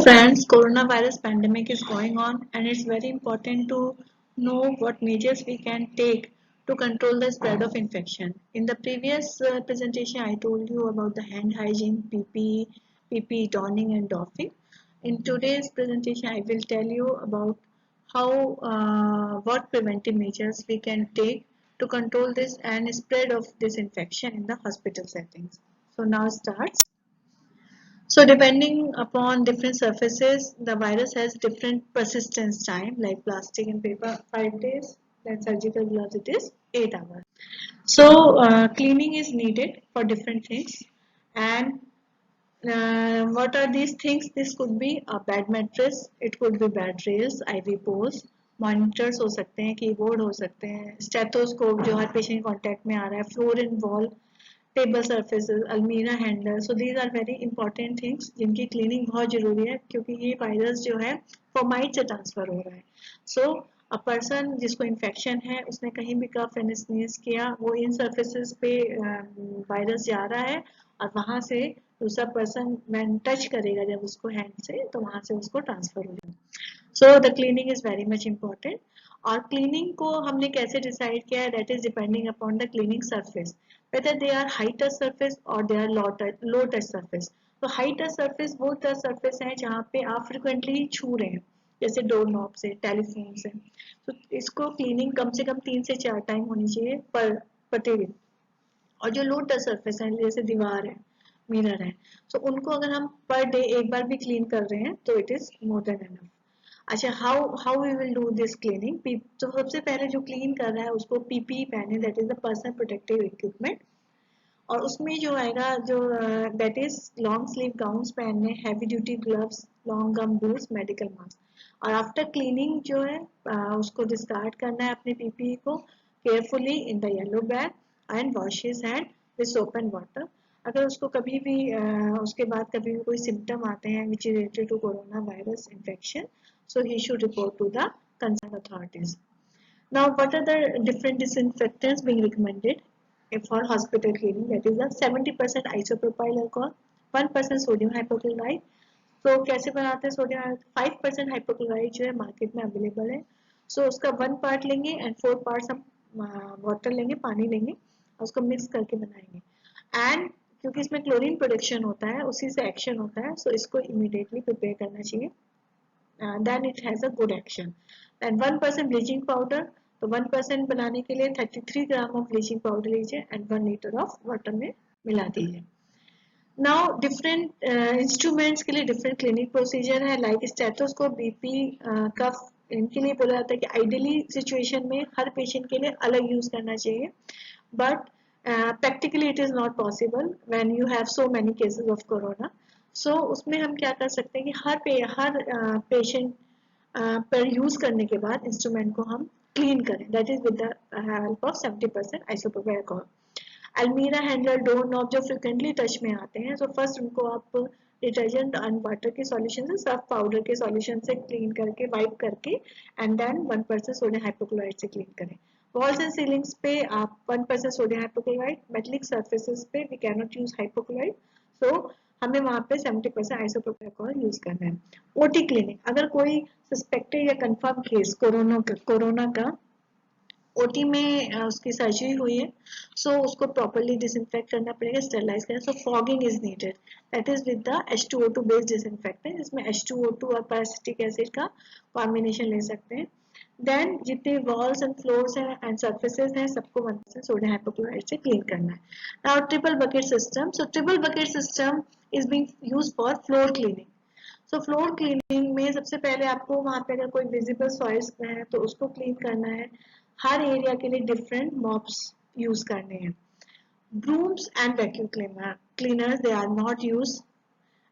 Friends, coronavirus pandemic is going on and it's very important to know what measures we can take to control the spread of infection. In the previous presentation, I told you about the hand hygiene, PPE donning and doffing. In today's presentation, I will tell you about what preventive measures we can take to control this and spread of this infection in the hospital settings. So now starts. So depending upon different surfaces, the virus has different persistence time, like plastic and paper 5 days, then surgical gloves it is 8 hours. So cleaning is needed for different things. And what are these things? This could be a bed mattress, it could be bed rails, IV poles, monitors हो सकते हैं, keyboard हो सकते हैं, stethoscope जो हर patient contact में आ रहा है, floor and wall, table surfaces, अलमीरा handle. So these are very important things जिनकी क्लीनिंग बहुत जरूरी है क्योंकि ये वायरस जो है फॉर्माइट से ट्रांसफर हो रहा है. सो अ पर्सन जिसको इन्फेक्शन है उसने कहीं भी कफ एंड स्नीज किया, वो इन सर्फेसेस पे वायरस जा रहा है और वहां से दूसरा पर्सन मैन टच करेगा जब उसको हैंड से तो वहां से उसको ट्रांसफर हो जाएगा. So the cleaning is very much important. और क्लीनिंग को हमने कैसे डिसाइड किया है? That is depending upon the cleaning surface, whether they are high touch surface or they are low touch surface. तो high touch surface वो touch surface है जहाँ पे आप frequently छू रहे हैं, जैसे डोर नॉब से, टेलीफोन से. तो इसको क्लीनिंग कम से कम 3 से 4 टाइम होनी चाहिए पर प्रतिदिन. और जो लो टच सरफेस है जैसे दीवार है, मिरर है, तो उनको अगर हम पर डे एक बार भी क्लीन कर रहे हैं तो it is more than enough. अच्छा, how how we will do this cleaning? तो सबसे पहले जो क्लीन कर रहा है उसको पीपीई पहने, that is the personal protective equipment. और उसमें जो आएगा जो that is long sleeve gowns पहनने, हैवी ड्यूटी ग्लव्स, लॉन्ग गम बूट्स, मेडिकल मास्क. और आफ्टर क्लीनिंग जो है उसको डिस्कार्ड करना है अपने पीपीई को carefully in the yellow bag and wash his hand with soap and water. अगर उसको कभी भी उसके बाद कभी भी कोई सिम्टम आते हैं which is related to corona virus infection, so he should report to the concerned authorities. Now, what are the different disinfectants being recommended for hospital cleaning? That is the 70% isopropyl alcohol, 1% sodium hypochlorite. तो कैसे बनाते हैं sodium? 5% hypochloride जो है market में available है. सो उसका 1 part लेंगे एंड 4 पार्ट्स हम वाटर लेंगे, पानी लेंगे और उसको मिक्स करके बनाएंगे. एंड क्योंकि इसमें क्लोरीन प्रोडक्शन होता है, उसी से एक्शन होता है, सो इसको इमीडिएटली प्रिपेयर करना चाहिए. Then it has a good action. And 1% bleaching powder. तो 1% बनाने के लिए 33 ग्राम ऑफ ब्लीचिंग पाउडर लीजिए एंड 1 लीटर ऑफ वाटर में मिला दीजिए. नाउ डिफरेंट इंस्ट्रूमेंट्स के लिए डिफरेंट क्लिनिक प्रोसीजर है, लाइक स्टेथोस्कोप, बीपी, कफ. इनके लिए बोला जाता है कि आइडियली सिचुएशन में हर पेशेंट के लिए अलग यूज करना चाहिए, but practically it is not possible when you have so many cases of corona. So उसमें हम क्या कर सकते हैं कि हर पेशेंट पर यूज करने के बाद इंस्ट्रूमेंट को हम क्लीन करें, that is with the help of 70% isopropyl alcohol. अलमीरा हैंडल, डोर नॉब जो फ्रिक्वेंटली टच में आते हैं, तो फर्स्ट उनको आप डिटर्जेंट एंड वाटर के सॉल्यूशन से, सर्फ पाउडर के सॉल्यूशन से क्लीन करके, वाइप करके एंड देन 1% सोडियम हाइपोक्लोराइड से क्लीन करें. वॉल्स एंड सीलिंग्स पे आप 1% सोडियम हाइपोक्लोराइड, मेटलिक सर्फेसेस पे we can not use hypochloride, so हमें वहाँ पे 70% आइसोप्रोपाइल अल्कोहल यूज करना है. ओटी क्लिनिक, अगर कोई सस्पेक्टेड या कंफर्म केस कोरोना का ओटी में उसकी सर्जरी हुई है, सो उसको प्रॉपर्ली डिसइंफेक्ट करना पड़ेगा, स्टेरलाइज करना. So fogging is needed, that is with the H2O2 based disinfectant. इसमें H2O2 और पैरासिटिक एसिड का कॉम्बिनेशन ले सकते हैं. देन जितने वॉल्स एंड फ्लोर्स हैं एंड सर्फेसेस हैं सबको 1% सोडियम हाइपोक्लोराइड से क्लीन करना है. Now triple bucket system. So triple bucket system is being used for floor cleaning. So floor cleaning में सबसे पहले आपको वहाँ पे अगर कोई विजिबल सॉइल्स है तो उसको क्लीन करना है. हर एरिया के लिए डिफरेंट मॉप्स यूज करने हैं. Brooms and vacuum cleaners they are not use,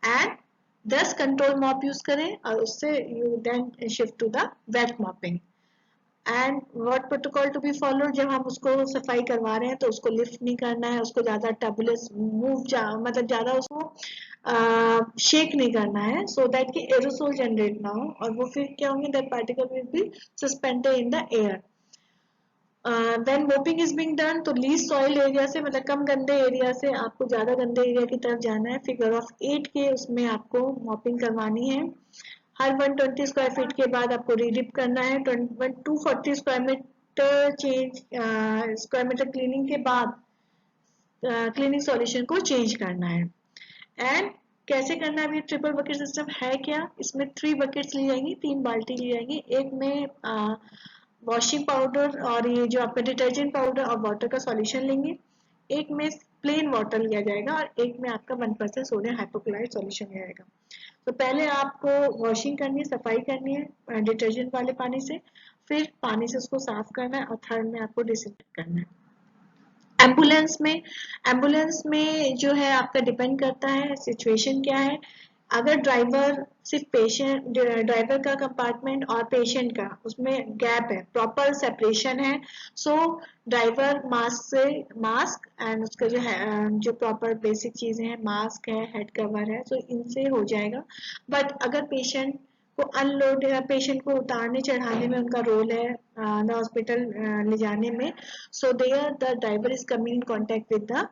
and 10 control mop use करें और उससे you then shift to the wet mopping. And what protocol to be follow? जब हम उसको सफाई करवा रहे हैं तो उसको लिफ्ट नहीं करना है, उसको ज्यादा टर्बुलेंस मतलब ज्यादा उसको शेक नहीं करना है, सो दैट कि एरोसोल जनरेट ना हो और वो फिर क्या होंगे, that particle will be suspended in the air. When mopping is being done, तो लीस्ट सॉइल एरिया से, मतलब कम गंदे एरिया से आपको ज्यादा गंदे एरिया की तरफ जाना है। फिगर ऑफ 8 के उसमें आपको मॉपिंग करवानी है। हर 120 स्क्वायर फीट के बाद आपको रीडिप करना है। 240 square metre change square metre cleaning के बाद क्लीनिंग सॉल्यूशन को चेंज करना है। एंड कैसे करना है? अभी ट्रिपल बकेट सिस्टम है क्या? इसमें 3 बकेट्स ली जाएंगी, 3 बाल्टी ली जाएंगी। एक में वॉशिंग पाउडर और ये जो आपका डिटर्जेंट पाउडर और वाटर का सॉल्यूशन लेंगे। एक में प्लेन वाटर लिया जाएगा और एक में आपका 1% सोडियम हाइपोक्लोराइड सॉल्यूशन लिया जाएगा। तो पहले आपको वॉशिंग करनी है, सफाई करनी है डिटर्जेंट वाले पानी से, फिर पानी से उसको साफ करना है और थर्ड में आपको डिसइंफेक्ट करना है। एम्बुलेंस में जो है आपका डिपेंड करता है सिचुएशन क्या है। अगर ड्राइवर सिर्फ पेशेंट, ड्राइवर का कंपार्टमेंट और पेशेंट का उसमें गैप है, प्रॉपर सेपरेशन है, सो ड्राइवर मास्क एंड उसका जो है जो प्रॉपर बेसिक चीजें हैं, मास्क है, हेड कवर है, सो इनसे हो जाएगा। बट अगर पेशेंट को अनलोड, पेशेंट को उतारने चढ़ाने में उनका रोल है, हॉस्पिटल ले जाने में, so there the driver is coming in contact with the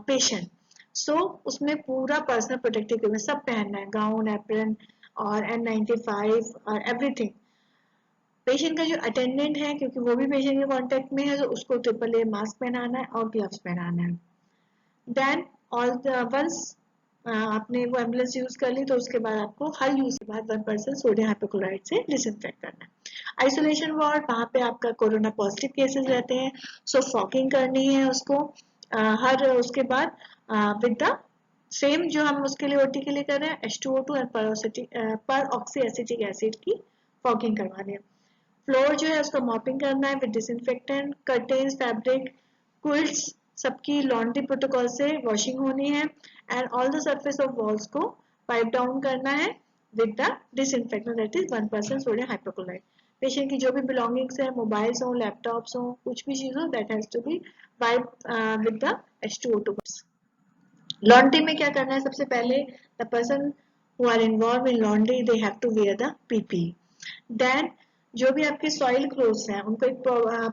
patient, so उसमें पूरा पर्सनल प्रोटेक्टिव इक्विपमेंट सब पहनना है, गाउन, एप्रन और N95 और एवरीथिंग। पेशेंट का जो अटेंडेंट है, क्योंकि वो भी पेशेंट के कांटेक्ट में है, तो उसको ट्रिपल ए मास्क पहनाना है और ग्लव्स पहनाना है। देन ऑल वंस आपने वो एम्बुलेंस यूज कर ली, तो उसके बाद आपको हर यूज के बाद 1% सोडियम हाइपोक्लोराइड से डिसइंफेक्ट करना है। आइसोलेशन वार्ड, वहां पे आपका कोरोना पॉजिटिव केसेस रहते हैं, सो फॉगिंग करनी है उसको हर उसके बाद विद द सेम जो हम उसके लिए ओटी के लिए कर रहे हैं, H2O2 और पर ऑक्सी एसिटिक एसिड की फॉगिंग करवानी है। फ्लोर जो है उसको मॉपिंग करना है with disinfectant. Curtains, fabric, quilts सबकी लॉन्ड्री प्रोटोकॉल से वॉशिंग होनी है। And all the surface of walls को पाइप डाउन करना है with the disinfectant, that is 1% sodium hypochloride. Patient की जो भी बिलोंगिंग्स है, मोबाइल्स हो, लैपटॉप्स हो, कुछ भी चीज हो, that has to be wipe with the H2O2। Laundry में क्या करना है? सबसे पहले the person who are involve in laundry, they have to wear the PP. Then जो भी आपके सॉइल क्लोथ्स हैं उनको एक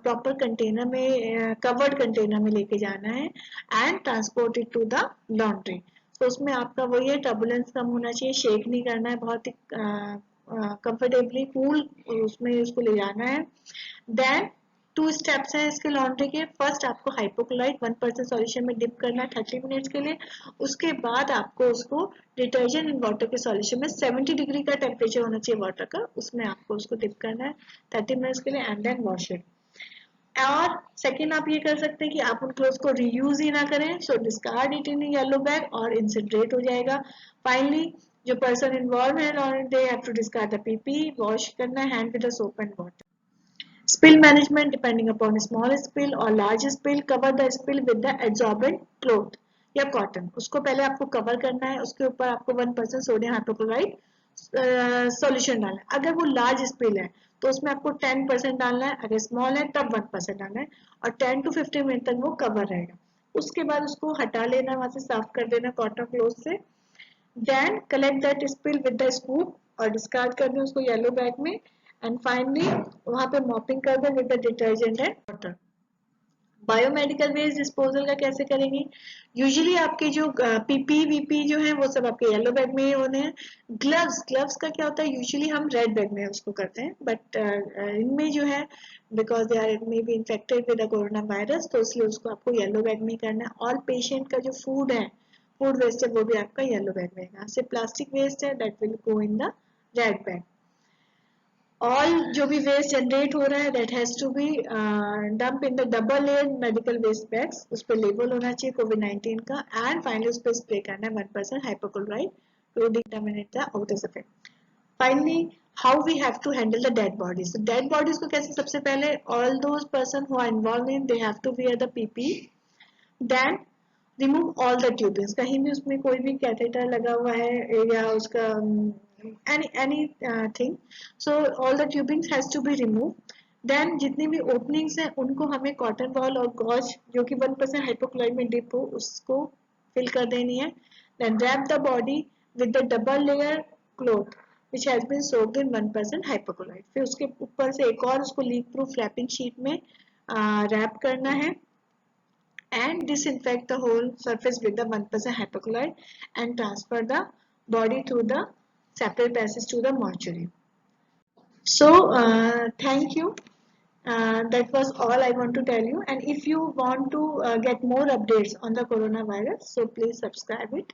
प्रॉपर कंटेनर में, कवर्ड कंटेनर में लेके जाना है and transport it to the laundry. तो उसमें आपका वही है, टर्बुलेंस कम होना चाहिए, शेक नहीं करना है, बहुत ही कंफर्टेबली कूल उसमें उसको ले जाना है। देन 2 स्टेप्स हैं इसके लॉन्ड्री के। फर्स्ट आपको हाइपोक्लोराइड 1% सॉल्यूशन में डिप करना है 30 मिनट्स के लिए। उसके बाद आपको उसको डिटर्जेंट एंड वाटर के सॉल्यूशन में 70 डिग्री का टेम्परेचर होना चाहिए वाटर का, उसमें आपको उसको डिप करना है 30 मिनट्स के लिए एंड देन वॉश इट। और सेकेंड आप ये कर सकते हैं कि आप उन क्लोथ्स को रीयूज ही ना करें, so discard it in yellow bag और इंसिनरेट हो जाएगा। फाइनली जो पर्सन इन्वॉल्व है, they have to discard the PP, wash करना है hand with the soap and water. Spill management, depending upon small spill or large spill, cover the spill with the adsorbent cloth या cotton. उसको पहले आपको cover करना है, उसके ऊपर आपको 1% सोडियम हाइपोक्लोराइड सॉल्यूशन डालना है। अगर वो लार्ज स्पिल है तो उसमें आपको 10% डालना है, अगर स्मॉल है तब 1% डालना है, और 10 to 15 मिनट तक वो कवर रहेगा। उसके बाद उसको हटा लेना, वहां से साफ कर देना कॉटन क्लोथ से। Then collect that spill with the scoop और डिस्कार्ड कर दें उसको येलो बैग में। एंड फाइनली वहां पे मॉपिंग कर दें with the detergent and water. Biomedical waste disposal का कैसे करेंगे? यूजुअली आपके जो पीपी वीपी जो है वो सब आपके येलो बैग में ही होने हैं। ग्लव्स का क्या होता है? यूजुअली हम रेड बैग में उसको करते हैं, बट इनमें जो है because they are may be infected with corona virus, तो इसलिए उसको आपको येलो बैग में करना है। और पेशेंट का जो फूड है, फूड वेस्ट है, वो भी आपका येलो बैग में है। सिर्फ प्लास्टिक वेस्ट है, that will go in the red bag. All जो भी वेस्ट जनरेट हो रहा है that has to be dump in the double layer medical waste bags, उस पर लेबल होना चाहिए कोविड-19 का। एंड फाइनली उस पर स्प्रे करना है 1% hypochloride to determinate the outer effect. Finally how we have to handle the dead bodies. Dead bodies को कैसे? सबसे पहले all those person who are involve in, they have to wear the PP. Then remove all the tubings, कहीं भी उसमें कोई भी catheter लगा हुआ है या उसका anything, so all the tubings has to be removed. Then जितनी भी ओपनिंग्स हैं उनको हमें कॉटन बॉल और गॉज जो कि 1% हाइपोक्लोराइड में डिप हो उसको फिल कर देनी है। Then wrap the body with the double layer cloth which has been soaked in 1% hypochlorite। फिर उसके ऊपर से एक और उसको लीक प्रूफ रैपिंग शीट में wrap करना है and disinfect the whole surface with the 1% hypochlorite and transfer the body through the separate passage to the mortuary. So thank you. That was all I want to tell you. And if you want to get more updates on the coronavirus, so please subscribe it.